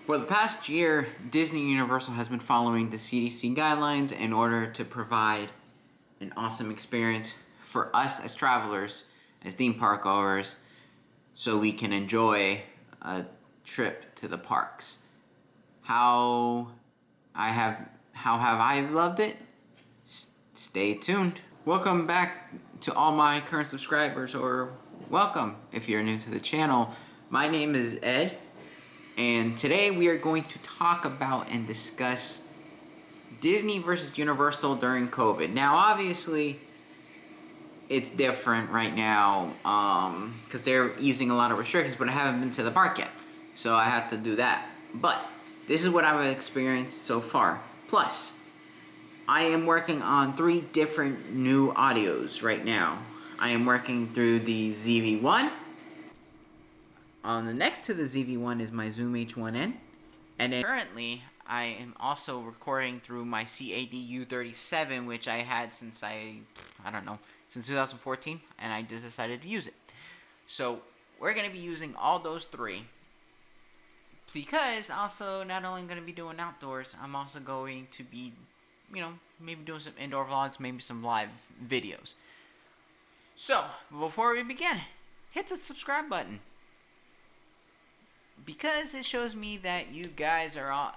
For the past year, Disney Universal has been following the CDC guidelines in order to provide an awesome experience for us as travelers, as theme park goers, so we can enjoy a trip to the parks. How have I loved it? Stay tuned. Welcome back to all my current subscribers, or welcome if you're new to the channel. My name is Ed, and today we are going to talk about and discuss Disney versus Universal during COVID. Now, obviously, it's different right now because they're easing a lot of restrictions, but I haven't been to the park yet, so I have to do that. But this is what I've experienced so far. Plus, I am working on 3 different new audios right now. I am working through the ZV-1. The next to the ZV-1 is my Zoom H1N. And then currently, I am also recording through my CAD U37, which I had since since 2014, and I just decided to use it. So we're going to be using all those 3. Because also, not only going to be doing outdoors, I'm also going to be, maybe doing some indoor vlogs, maybe some live videos. So, before we begin, hit the subscribe button. Because it shows me that you guys are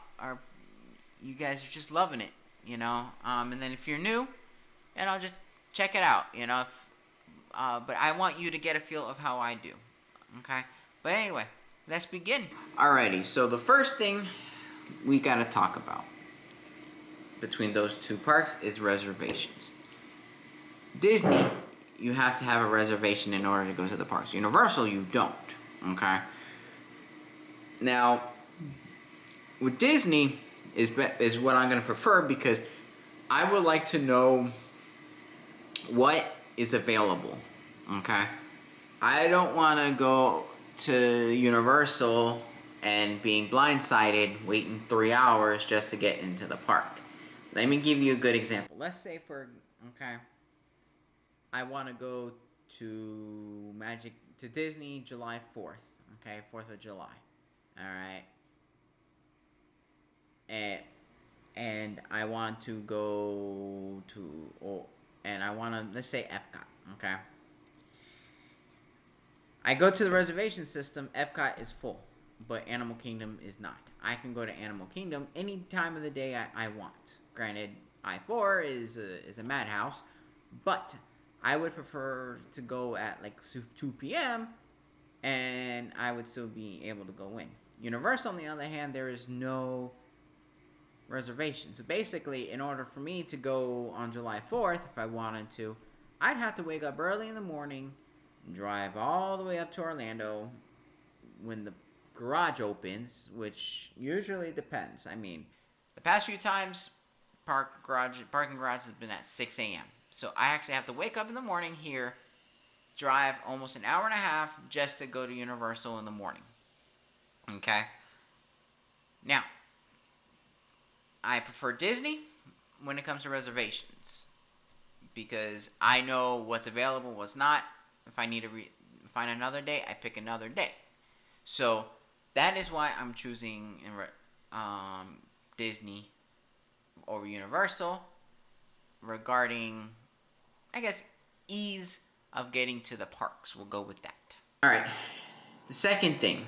just loving it, and then if you're new, and I'll just check it out, but I want you to get a feel of how I do, okay? But anyway, let's begin. Alrighty, so the first thing we gotta talk about between those 2 parks is reservations. Disney, you have to have a reservation in order to go to the parks. Universal, you don't, okay? Now, with Disney is what I'm gonna prefer, because I would like to know what is available, okay? I don't want to go to Universal and being blindsided waiting 3 hours just to get into the park. Let me give you a good example. Let's say I want to go to Disney July 4th, okay, 4th of July, all right? And I want to go to, let's say Epcot, okay? I go to the reservation system, Epcot is full, but Animal Kingdom is not. I can go to Animal Kingdom any time of the day I want. Granted, I-4 is a madhouse, but I would prefer to go at like 2 p.m. and I would still be able to go in. Universal, on the other hand, there is no reservation. So basically, in order for me to go on July 4th, if I wanted to, I'd have to wake up early in the morning, drive all the way up to Orlando when the garage opens, which usually depends. I mean, the past few times, parking garage has been at 6 a.m. So I actually have to wake up in the morning here, drive almost an hour and a half just to go to Universal in the morning. Okay? Now, I prefer Disney when it comes to reservations, because I know what's available, what's not. If I need to find another day, I pick another day. So that is why I'm choosing Disney over Universal regarding, I guess, ease of getting to the parks. We'll go with that. All right. The second thing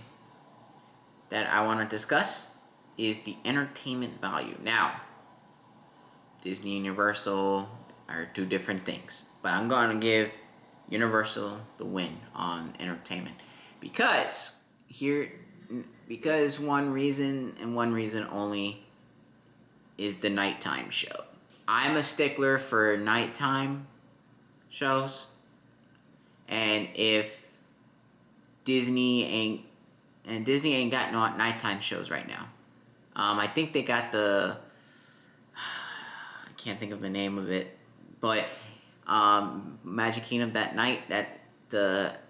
that I want to discuss is the entertainment value. Now, Disney and Universal are 2 different things, but I'm going to give Universal the win on entertainment, because one reason and one reason only is the nighttime show. I'm a stickler for nighttime shows, and if Disney ain't got no nighttime shows right now. I think they got I can't think of the name of it, but Magic Kingdom that night,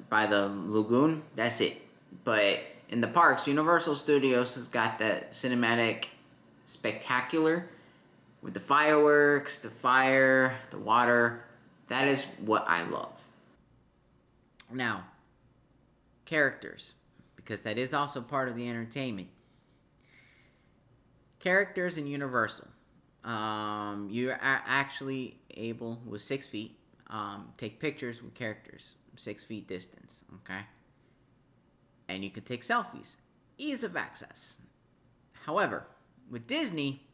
by the lagoon, that's it. But in the parks, Universal Studios has got that cinematic spectacular with the fireworks, the fire, the water. That is what I love. Now, characters, because that is also part of the entertainment. Characters in Universal. You are actually able, with 6 feet, take pictures with characters 6 feet distance. Okay, and you can take selfies. Ease of access. However, with Disney,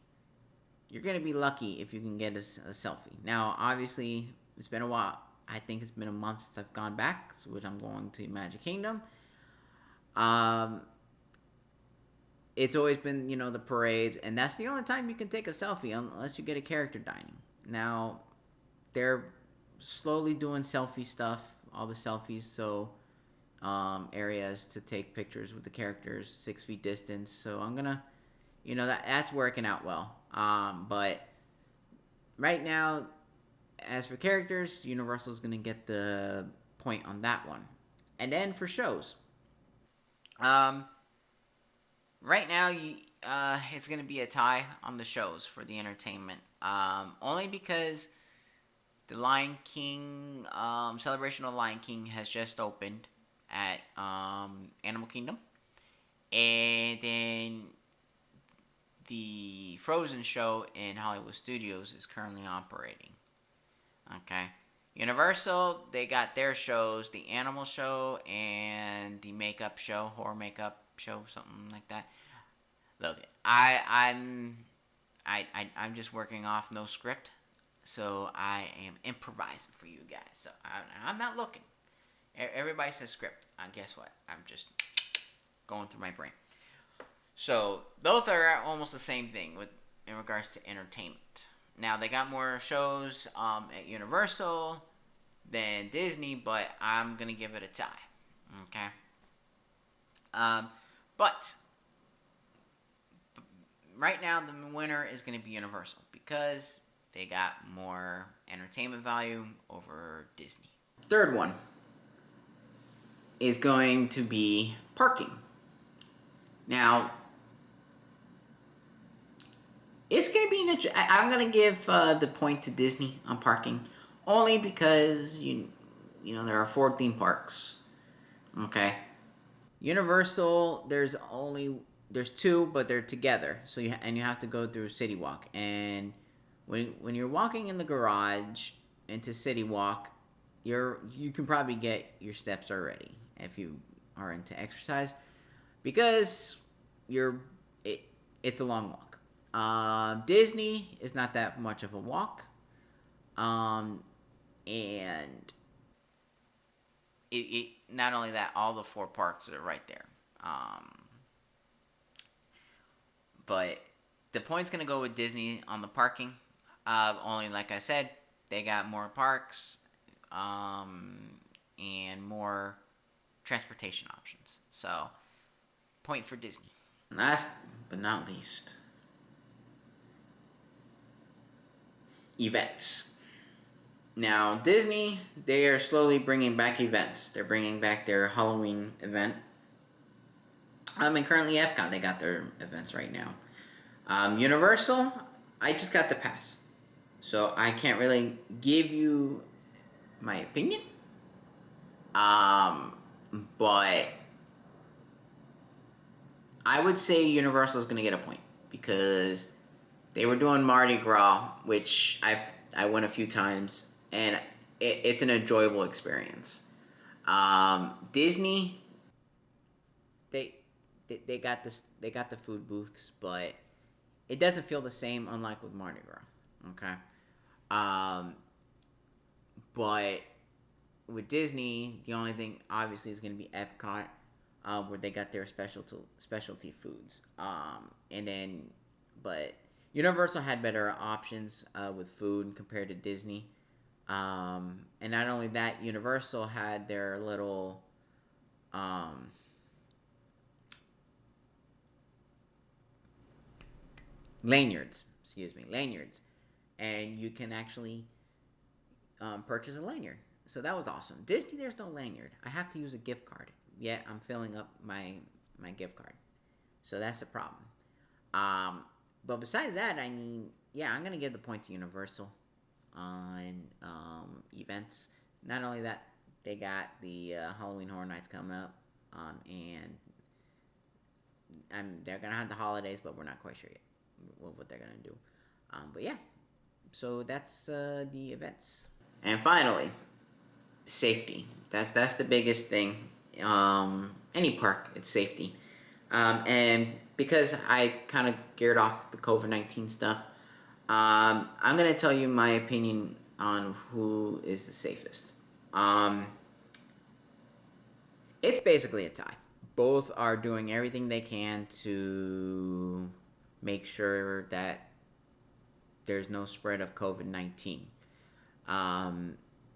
you're gonna be lucky if you can get a selfie. Now, obviously, it's been a while. I think it's been a month since I've gone back, so which I'm going to Magic Kingdom. Um, it's always been, the parades, and that's the only time you can take a selfie unless you get a character dining. Now, they're slowly doing selfie stuff, all the selfies, so areas to take pictures with the characters, 6 feet distance. So I'm gonna, that's working out well. But right now, as for characters, Universal's gonna get the point on that one. And then for shows, um, right now it's gonna be a tie on the shows for the entertainment. Only because the Lion King celebration of Lion King has just opened at Animal Kingdom, and then the Frozen show in Hollywood Studios is currently operating. Okay. Universal, they got their shows, the animal show and the makeup show, horror makeup show, something like that. Look, I'm just working off no script, so I am improvising for you guys. So I'm not looking. Everybody says script. Guess what? I'm just going through my brain. So both are almost the same thing in regards to entertainment. Now they got more shows at Universal than Disney, but I'm gonna give it a tie. Okay. But right now the winner is gonna be Universal because they got more entertainment value over Disney. Third one is going to be parking. Now, it's going to be an I'm going to give the point to Disney on parking, only because there are 4 theme parks. Okay, Universal, there's 2, but they're together. So you have to go through City Walk, and when you're walking in the garage into City Walk, you can probably get your steps already if you are into exercise, because it's a long walk. Disney is not that much of a walk, and it not only that, all the 4 parks are right there. But the point's gonna go with Disney on the parking. Only, like I said, they got more parks, and more transportation options. So, point for Disney. Last but not least, events. Now, Disney, they are slowly bringing back events. They're bringing back their Halloween event. And currently Epcot, they got their events right now. Universal, I just got the pass, so I can't really give you my opinion. But I would say Universal is going to get a point because they were doing Mardi Gras, which I went a few times, and it's an enjoyable experience. Disney, they got the food booths, but it doesn't feel the same, unlike with Mardi Gras. Okay. But with Disney, the only thing obviously is going to be Epcot, where they got their specialty foods. But Universal had better options with food compared to Disney. And not only that, Universal had their little lanyards. Lanyards, and you can actually purchase a lanyard. So that was awesome. Disney, there's no lanyard. I have to use a gift card. Yet I'm filling up my gift card, so that's the problem. But besides that, I'm gonna give the point to Universal on events. Not only that, they got the Halloween Horror Nights coming up, and they're gonna have the holidays, but we're not quite sure yet. what they're gonna do. But yeah, so that's the events. And finally, safety. That's the biggest thing. Any park, it's safety. And because I kind of geared off the COVID-19 stuff, I'm gonna tell you my opinion on who is the safest. It's basically a tie. Both are doing everything they can to make sure that there's no spread of COVID-19.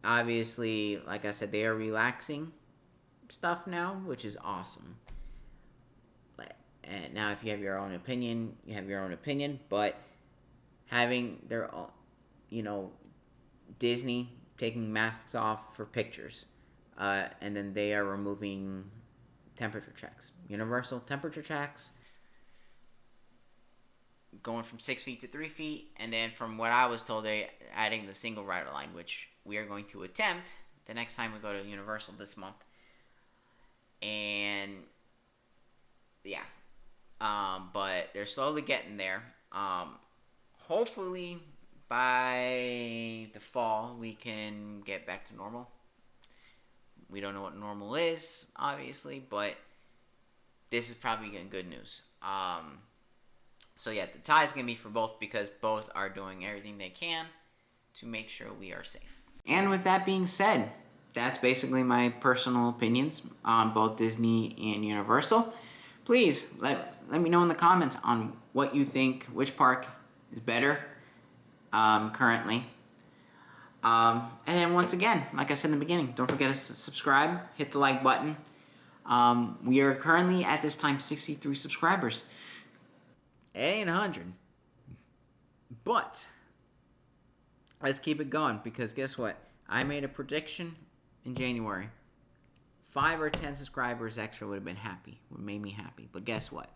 Obviously, like I said, they are relaxing stuff now, which is awesome. And now, if you have your own opinion, you have your own opinion. But having their, Disney taking masks off for pictures, and then they are removing temperature checks, universal temperature checks, going from 6 feet to 3 feet, and then from what I was told, they adding the single rider line, which we are going to attempt the next time we go to Universal this month. And yeah, but they're slowly getting there. Hopefully by the fall we can get back to normal. We don't know what normal is, obviously, but this is probably good news. So yeah, the tie is going to be for both because both are doing everything they can to make sure we are safe. And with that being said, that's basically my personal opinions on both Disney and Universal. Please let me know in the comments on what you think, which park is better currently. And then once again, like I said in the beginning, don't forget to subscribe, hit the like button. We are currently at this time 63 subscribers. It ain't 100, but let's keep it going because guess what? I made a prediction in January. 5 or 10 subscribers extra would have been happy, would have made me happy. But guess what?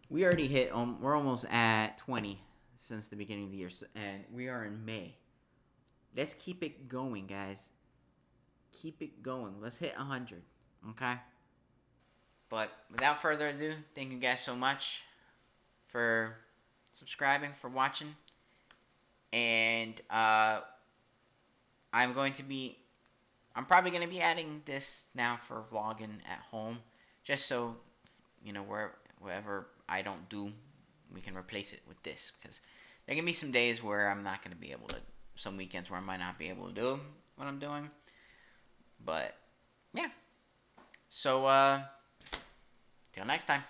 We already hit, we're almost at 20 since the beginning of the year, and we are in May. Let's keep it going, guys. Keep it going. Let's hit 100, okay? But without further ado, thank you guys so much for subscribing, for watching. And I'm probably going to be adding this now for vlogging at home. Just so, wherever I don't do, we can replace it with this. Because there can be some days where I'm not going to be able to, some weekends where I might not be able to do what I'm doing. But, yeah. So, till next time.